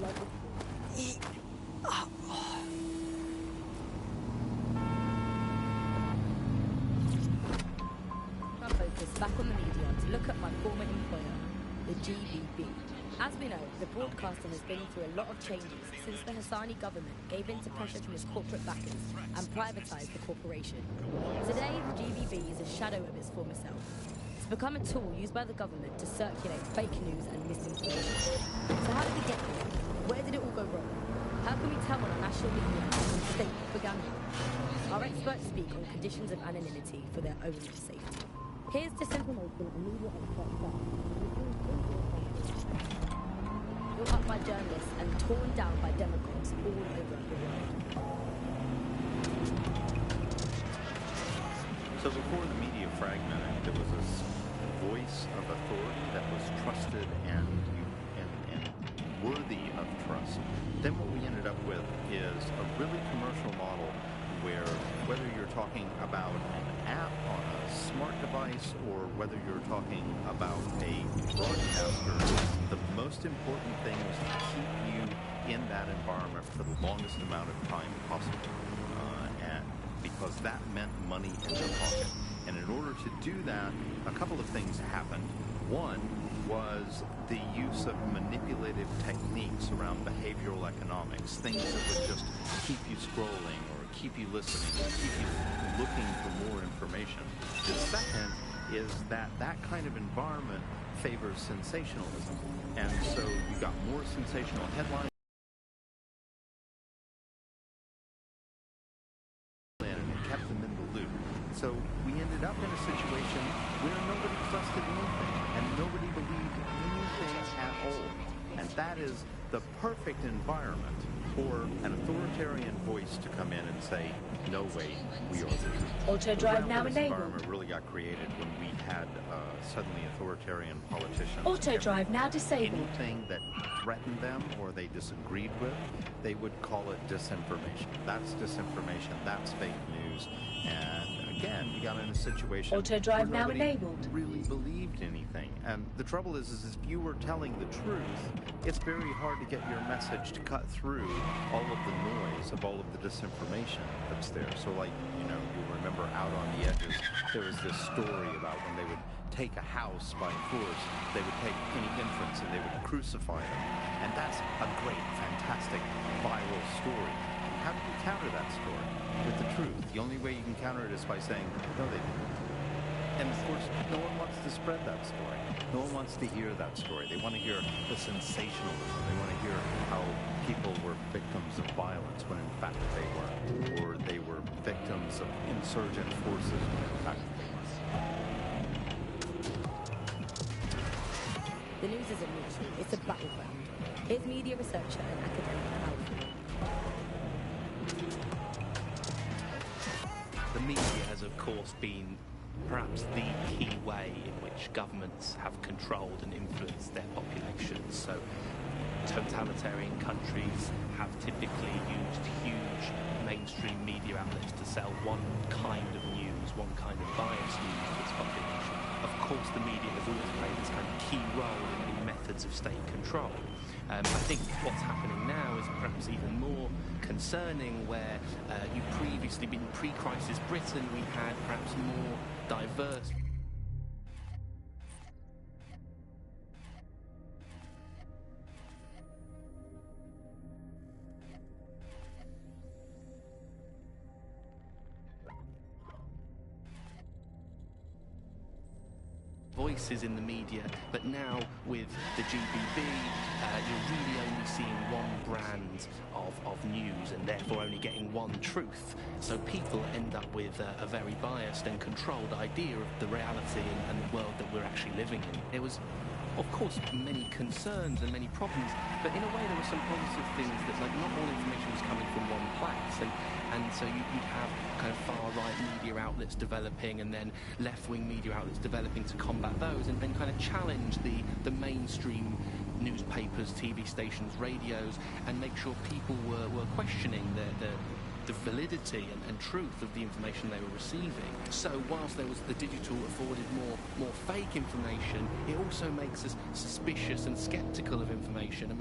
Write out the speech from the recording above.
My focus back on the media to look at my former employer, the GBB. As we know, the broadcasting has been through a lot of changes since the Hassani government gave in to pressure from its corporate backers and privatised the corporation. Today, the GBB is a shadow of its former self. It's become a tool used by the government to circulate fake news and misinformation. So how did we get here? Where did it all go wrong? How can we tell on our national media from state propaganda? Our experts speak on conditions of anonymity for their own safety. Here's disinformation and media expert built up by journalists and torn down by demagogues all over the world. So before the media fragmented, there was a voice of authority that was trusted and worthy of trust. Then what we ended up with is a really commercial model where whether you're talking about an app on a smart device or whether you're talking about a broadcaster, the most important thing was to keep you in that environment for the longest amount of time possible. And because that meant money in their pocket. And in order to do that, a couple of things happened. One was the use of manipulative techniques around behavioral economics, things that would just keep you scrolling or keep you listening or keep you looking for more information. The second is that kind of environment favors sensationalism. And so you got more sensational headlines and it kept them in the loop. So we ended up in a situation where nobody trusted anything and nobody believed anything at all. And that is the perfect environment for an authoritarian voice to come in and say, no, wait, we are the truth. Auto drive now This enabled. environment really got created when we had suddenly authoritarian politicians. Auto drive now disabled. Anything that threatened them or they disagreed with, they would call it disinformation. That's disinformation. That's fake news. And again, we got in a situation Auto drive where now nobody enabled. really believed anything. And the trouble is if you were telling the truth, it's very hard to get your message to cut through all of the noise of all of the disinformation that's there. So like, you'll remember Out on the Edges, there was this story about when they would take a house by force, they would take any entrance and they would crucify them. And that's a great, fantastic, viral story. How do you counter that story? With the truth. The only way you can counter it is by saying, no, they didn't. And of course, no one wants to spread that story. No one wants to hear that story. They want to hear the sensationalism. They want to hear how people were victims of violence when in fact they weren't. Or they were victims of insurgent forces when in fact they weren't. The news isn't neutral, it's a battleground. Here's media researcher and academic Alfred. The media has, of course, been perhaps the key way in which governments have controlled and influenced their populations. So totalitarian countries have typically used huge mainstream media outlets to sell one kind of news, one kind of biased news to its population. Of course, the media has always played this kind of key role in methods of state control. I think what's happening now is perhaps even more concerning, where you previously, in pre-crisis Britain, we had perhaps more diverse voices in the media, but now with the GBB, you're really only seeing one brand of news and therefore only getting one truth. So people end up with a very biased and controlled idea of the reality and the world that we're actually living in. There was, of course, many concerns and many problems, but in a way there were some positive things that, like, not all information was coming from one place, and so you'd have kind of far-right media outlets developing and then left-wing media outlets developing to combat those and kind of challenge the mainstream newspapers, TV stations, radios, and make sure people were questioning the validity and truth of the information they were receiving. So whilst there was the digital afforded more fake information, it also makes us suspicious and sceptical of information and